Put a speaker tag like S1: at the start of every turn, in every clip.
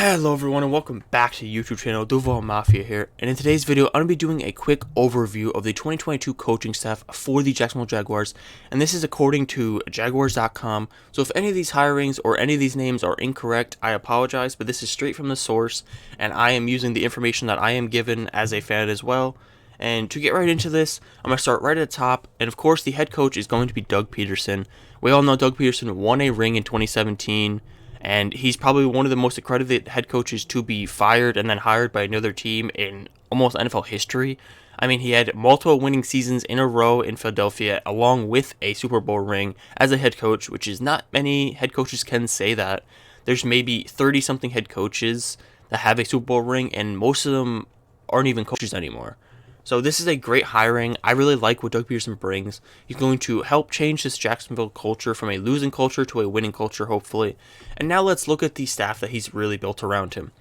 S1: Hello everyone and welcome back to the YouTube channel, Duval Mafia here, and in today's video I'm going to be doing a quick overview of the 2022 coaching staff for the Jacksonville Jaguars, and this is according to Jaguars.com, so if any of these hirings or any of these names are incorrect, I apologize, but this is straight from the source, and I am using the information that I am given as a fan as well. And to get right into this, I'm going to start right at the top, and of course the head coach is going to be Doug Peterson. We all know Doug Peterson won a ring in 2017, and he's probably one of the most accredited head coaches to be fired and then hired by another team in almost NFL history. I mean, he had multiple winning seasons in a row in Philadelphia, along with a Super Bowl ring as a head coach, which is not many head coaches can say that. There's maybe 30-something head coaches that have a Super Bowl ring, and most of them aren't even coaches anymore. So this is a great hiring. I really like what Doug Peterson brings. He's going to help change this Jacksonville culture from a losing culture to a winning culture, hopefully. And now let's look at the staff that he's really built around him.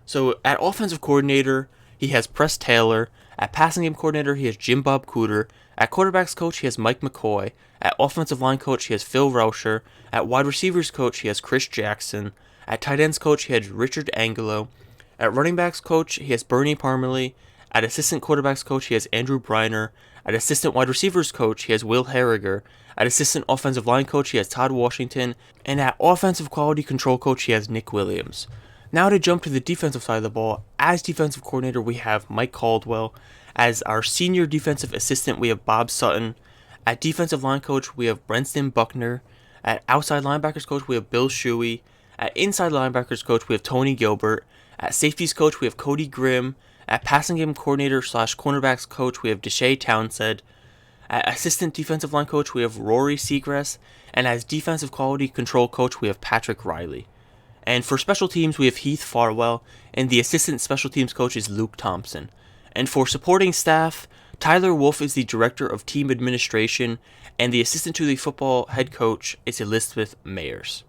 S1: So at offensive coordinator, he has Press Taylor. At passing game coordinator, he has Jim Bob Cooter. At quarterbacks coach, he has Mike McCoy. At offensive line coach, he has Phil Rauscher. At wide receivers coach, he has Chris Jackson. At tight ends coach, he has Richard Angelo. At running backs coach, he has Bernie Parmalee. At assistant quarterbacks coach, he has Andrew Briner. At assistant wide receivers coach, he has Will Harriger. At assistant offensive line coach, he has Todd Washington. And at offensive quality control coach, he has Nick Williams. Now to jump to the defensive side of the ball, as defensive coordinator, we have Mike Caldwell. As our senior defensive assistant, we have Bob Sutton. At defensive line coach, we have Brenston Buckner. At outside linebackers coach, we have Bill Shuey. At inside linebackers coach, we have Tony Gilbert. At safeties coach, we have Cody Grimm. At passing game coordinator / cornerbacks coach, we have Deshae Townsend. At assistant defensive line coach, we have Rory Seagrass. And as defensive quality control coach, we have Patrick Riley. And for special teams, we have Heath Farwell. And the assistant special teams coach is Luke Thompson. And for supporting staff, Tyler Wolf is the director of team administration. And the assistant to the football head coach is Elizabeth Mayers.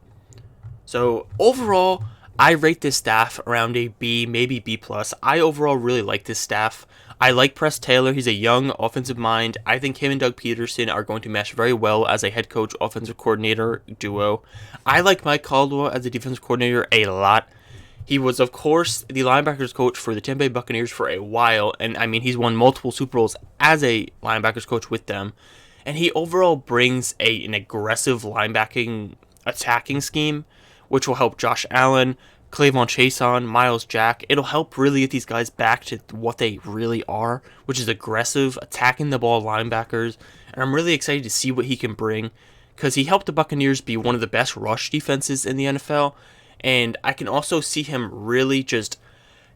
S1: So overall, I rate this staff around a B, maybe B+. I overall really like this staff. I like Press Taylor. He's a young offensive mind. I think him and Doug Peterson are going to mesh very well as a head coach offensive coordinator duo. I like Mike Caldwell as a defensive coordinator a lot. He was, of course, the linebackers coach for the Tampa Bay Buccaneers for a while, and I mean, he's won multiple Super Bowls as a linebackers coach with them. And he overall brings an aggressive linebacking attacking scheme, which will help Josh Allen, Clavon Chason, Miles Jack. It'll help really get these guys back to what they really are, which is aggressive, attacking the ball linebackers. And I'm really excited to see what he can bring, because he helped the Buccaneers be one of the best rush defenses in the NFL. And I can also see him really just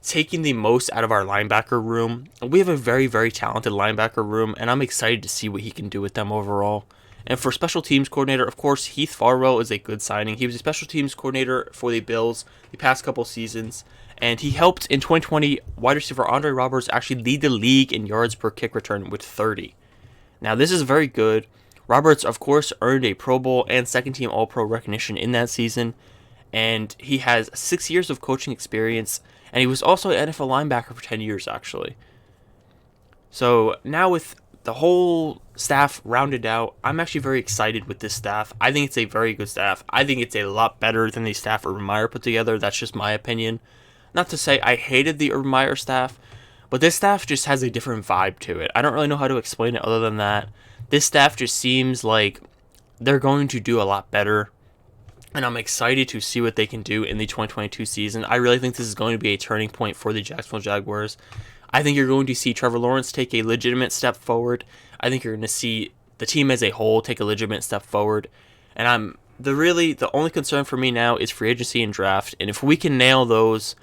S1: taking the most out of our linebacker room. We have a very, very talented linebacker room, and I'm excited to see what he can do with them overall. And for special teams coordinator, of course, Heath Farwell is a good signing. He was a special teams coordinator for the Bills the past couple seasons, and he helped in 2020 wide receiver Andre Roberts actually lead the league in yards per kick return with 30. Now, this is very good. Roberts, of course, earned a Pro Bowl and second-team All-Pro recognition in that season, and he has 6 years of coaching experience, and he was also an NFL linebacker for 10 years, actually. So now with the whole staff rounded out, I'm actually very excited with this staff. I think it's a very good staff. I think it's a lot better than the staff Urban Meyer put together. That's just my opinion. Not to say I hated the Urban Meyer staff, but this staff just has a different vibe to it. I don't really know how to explain it other than that. This staff just seems like they're going to do a lot better, and I'm excited to see what they can do in the 2022 season. I really think this is going to be a turning point for the Jacksonville Jaguars. I think you're going to see Trevor Lawrence take a legitimate step forward. I think you're going to see the team as a whole take a legitimate step forward. And the only concern for me now is free agency and draft. And if we can nail those,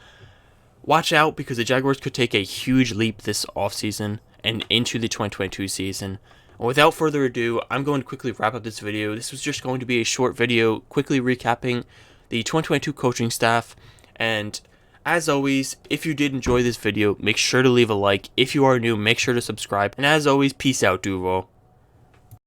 S1: watch out, because the Jaguars could take a huge leap this offseason and into the 2022 season. And without further ado, I'm going to quickly wrap up this video. This was just going to be a short video quickly recapping the 2022 coaching staff. And as always, if you did enjoy this video, make sure to leave a like. If you are new, make sure to subscribe. And as always, peace out, Duvo.